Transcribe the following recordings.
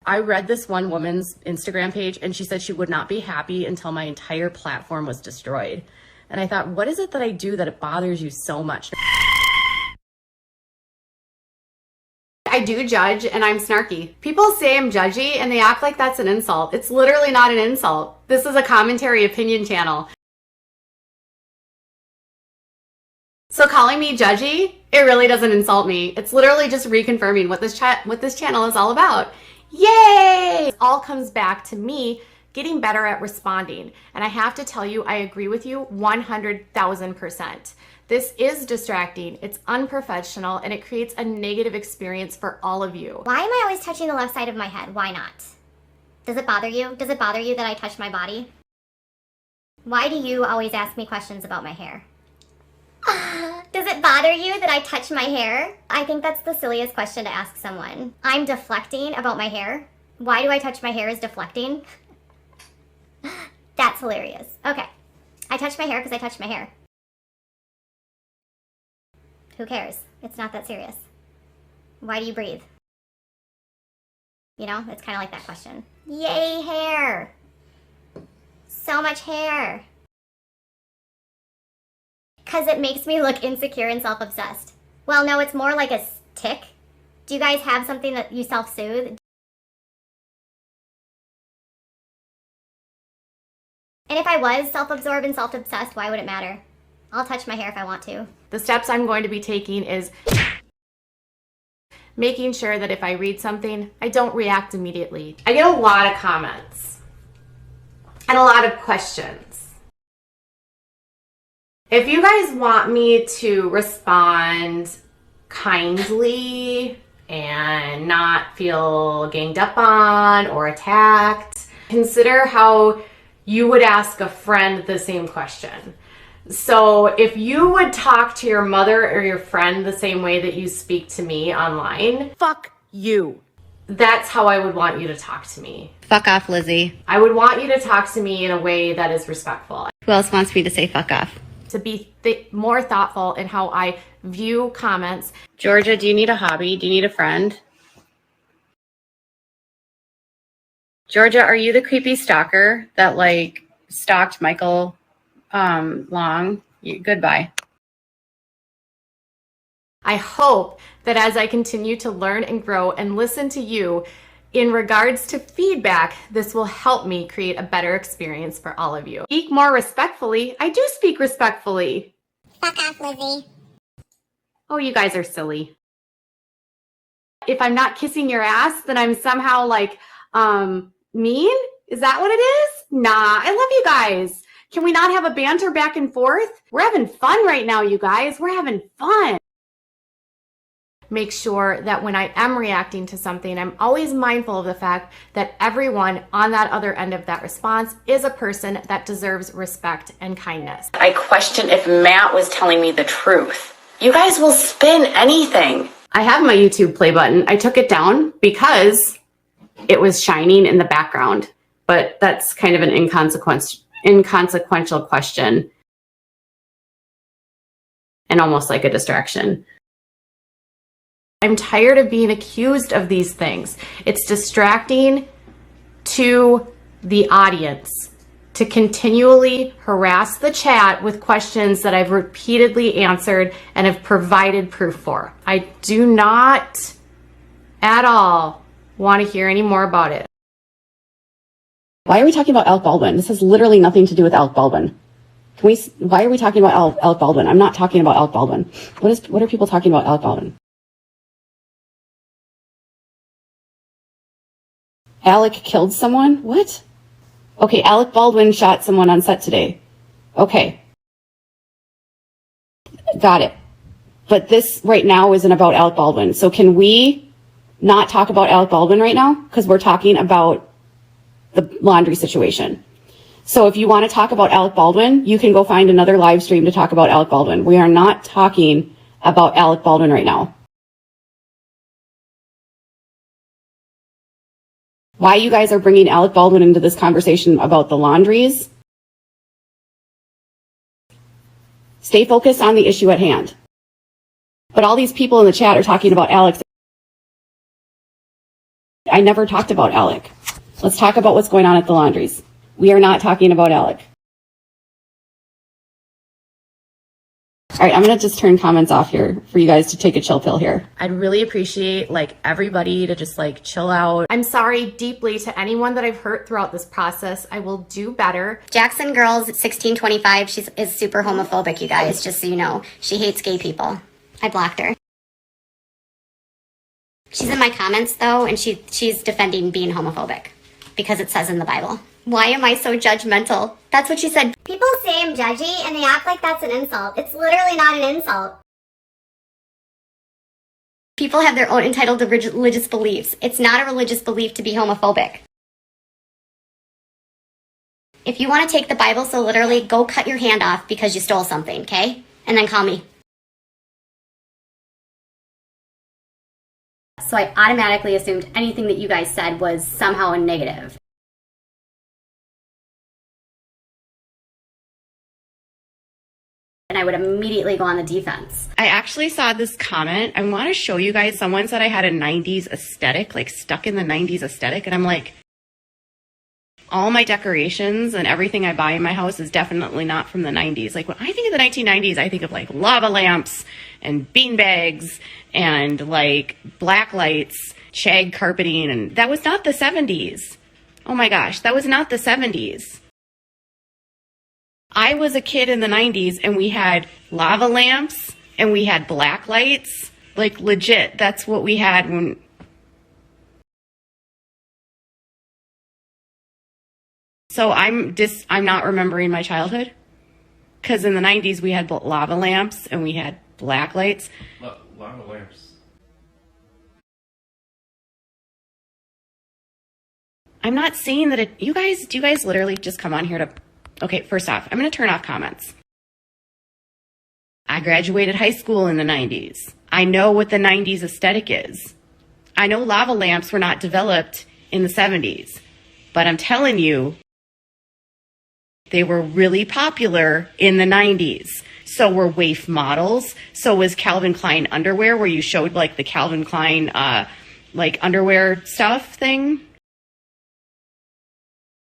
I read this one woman's Instagram page and she said she would not be happy until my entire platform was destroyed. And I thought, what is it that I do that it bothers you so much? I do judge and I'm snarky. People say I'm judgy and they act like that's an insult. It's literally not an insult. This is a commentary opinion channel. So calling me judgy, it really doesn't insult me. It's literally just reconfirming what this channel is all about. Yay! It all comes back to me getting better at responding. And I have to tell you, I agree with you 100,000%. This is distracting, it's unprofessional, and it creates a negative experience for all of you. Why am I always touching the left side of my head? Why not? Does it bother you? Does it bother you that I touch my body? Why do you always ask me questions about my hair? Does it bother you that I touch my hair? I think that's the silliest question to ask someone. I'm deflecting about my hair. Why do I touch my hair is deflecting? That's hilarious. Okay. I touch my hair because I touch my hair. Who cares? It's not that serious. Why do you breathe? You know, it's kind of like that question. Yay, hair! So much hair! Because it makes me look insecure and self-obsessed. Well, no, it's more like a tick. Do you guys have something that you self-soothe? And if I was self-absorbed and self-obsessed, why would it matter? I'll touch my hair if I want to. The steps I'm going to be taking is making sure that if I read something, I don't react immediately. I get a lot of comments and a lot of questions. If you guys want me to respond kindly and not feel ganged up on or attacked, consider how you would ask a friend the same question. So if you would talk to your mother or your friend the same way that you speak to me online, fuck you. That's how I would want you to talk to me. Fuck off, Lizzie. I would want you to talk to me in a way that is respectful. Who else wants me to say fuck off? To be more thoughtful in how I view comments. Georgia, do you need a hobby? Do you need a friend? Georgia, are you the creepy stalker that like stalked Michael Long? Goodbye. I hope that as I continue to learn and grow and listen to you in regards to feedback, this will help me create a better experience for all of you. Speak more respectfully. I do speak respectfully. Fuck off, Lizzie. Oh, you guys are silly. If I'm not kissing your ass, then I'm somehow like, mean? Is that what it is? Nah, I love you guys. Can we not have a banter back and forth? We're having fun right now, you guys. We're having fun. Make sure that when I am reacting to something, I'm always mindful of the fact that everyone on that other end of that response is a person that deserves respect and kindness. I question if Matt was telling me the truth. You guys will spin anything. I have my YouTube play button. I took it down because it was shining in the background, but that's kind of an inconsequential question and almost like a distraction. I'm tired of being accused of these things. It's distracting to the audience to continually harass the chat with questions that I've repeatedly answered and have provided proof for. I do not at all want to hear any more about it. Why are we talking about Alec Baldwin? This has literally nothing to do with Alec Baldwin. Why are we talking about Alec Baldwin? I'm not talking about Alec Baldwin. What are people talking about Alec Baldwin? Alec killed someone? What? Okay, Alec Baldwin shot someone on set today. Okay. Got it. But this right now isn't about Alec Baldwin. So can we not talk about Alec Baldwin right now? Because we're talking about the laundry situation. So if you want to talk about Alec Baldwin, you can go find another live stream to talk about Alec Baldwin. We are not talking about Alec Baldwin right now. Why you guys are bringing Alec Baldwin into this conversation about the laundries? Stay focused on the issue at hand. But all these people in the chat are talking about Alex. I never talked about Alec. Let's talk about what's going on at the laundries. We are not talking about Alec. All right, I'm going to just turn comments off here for you guys to take a chill pill here. I'd really appreciate like everybody to just like chill out. I'm sorry deeply to anyone that I've hurt throughout this process. I will do better. Jackson Girls 1625, is super homophobic, you guys, just so you know. She hates gay people. I blocked her. She's in my comments though, and she's defending being homophobic because it says in the Bible. Why am I so judgmental? That's what she said. People say I'm judgy and they act like that's an insult. It's literally not an insult. People have their own entitled religious beliefs. It's not a religious belief to be homophobic. If you want to take the Bible so literally, go cut your hand off because you stole something, okay? And then call me. So I automatically assumed anything that you guys said was somehow a negative. And I would immediately go on the defense. I actually saw this comment. I want to show you guys. Someone said I had a 90s aesthetic, like stuck in the 90s aesthetic. And I'm like, all my decorations and everything I buy in my house is definitely not from the 90s. Like when I think of the 1990s, I think of like lava lamps and bean bags and like black lights, shag carpeting. And that was not the 70s. Oh my gosh, that was not the 70s. I was a kid in the 90s and we had lava lamps and we had black lights. Like legit, that's what we had when... So I'm not remembering my childhood. Because in the 90s we had lava lamps and we had black lights. Lava lamps. I'm not saying that it... do you guys literally just come on here to... Okay, first off, I'm going to turn off comments. I graduated high school in the 90s. I know what the 90s aesthetic is. I know lava lamps were not developed in the 70s. But I'm telling you, they were really popular in the 90s. So were waif models. So was Calvin Klein underwear, where you showed like the Calvin Klein like underwear stuff thing.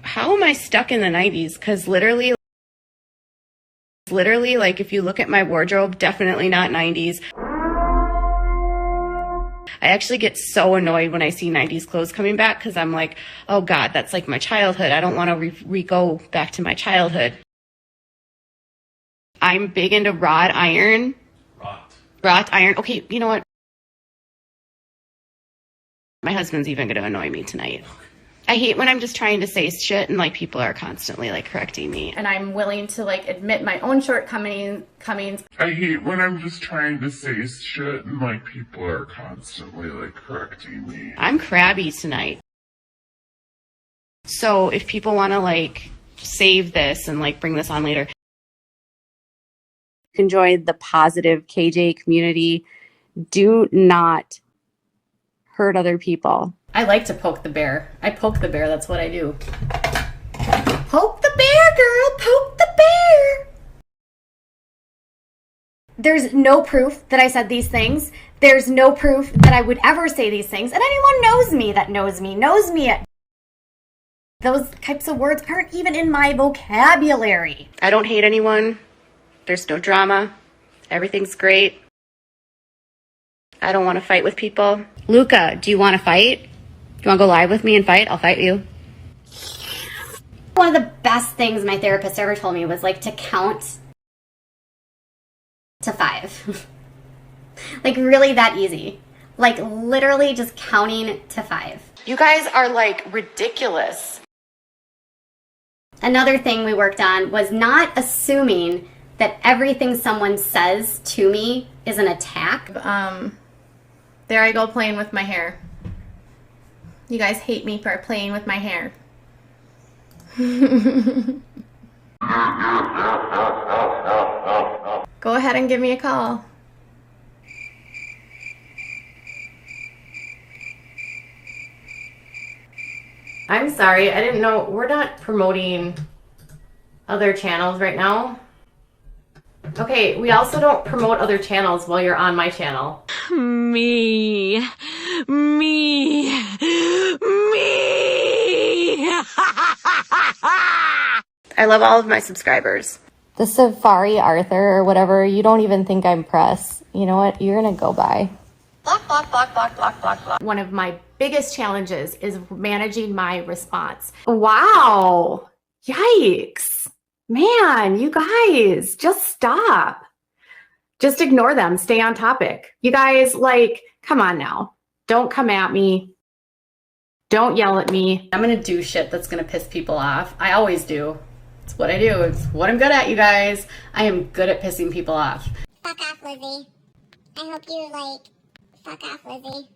How am I stuck in the 90s? Because literally, like if you look at my wardrobe, definitely not 90s. I actually get so annoyed when I see 90s clothes coming back because I'm like, oh God, that's like my childhood. I don't want to go back to my childhood. I'm big into wrought iron. Wrought iron. Okay, you know what? My husband's even going to annoy me tonight. I hate when I'm just trying to say shit and like people are constantly like correcting me. And I'm willing to like admit my own shortcomings. I hate when I'm just trying to say shit and like people are constantly like correcting me. I'm crabby tonight. So if people want to like save this and like bring this on later. Enjoy the positive KJ community. Do not hurt other people. I like to poke the bear. I poke the bear. That's what I do. Poke the bear, girl. Poke the bear. There's no proof that I said these things. There's no proof that I would ever say these things. And anyone knows me that knows me. Those types of words aren't even in my vocabulary. I don't hate anyone. There's no drama. Everything's great. I don't want to fight with people. Luca, do you want to fight? Do you want to go live with me and fight? I'll fight you. One of the best things my therapist ever told me was like to count to 5. Like really that easy. Like literally just counting to 5. You guys are like ridiculous. Another thing we worked on was not assuming that everything someone says to me is an attack. There I go playing with my hair. You guys hate me for playing with my hair. Go ahead and give me a call. I'm sorry, I didn't know. We're not promoting other channels right now. Okay, we also don't promote other channels while you're on my channel. Me. I love all of my subscribers. The Safari Arthur or whatever, you don't even think I'm press. You know what? You're gonna go by. One of my biggest challenges is managing my response. Wow. Yikes. Man, you guys, just stop. Just ignore them. Stay on topic. You guys, like, come on now. Don't come at me. Don't yell at me. I'm going to do shit that's going to piss people off. I always do. It's what I do. It's what I'm good at, you guys. I am good at pissing people off. Fuck off, Lizzie. I hope you, fuck off, Lizzie.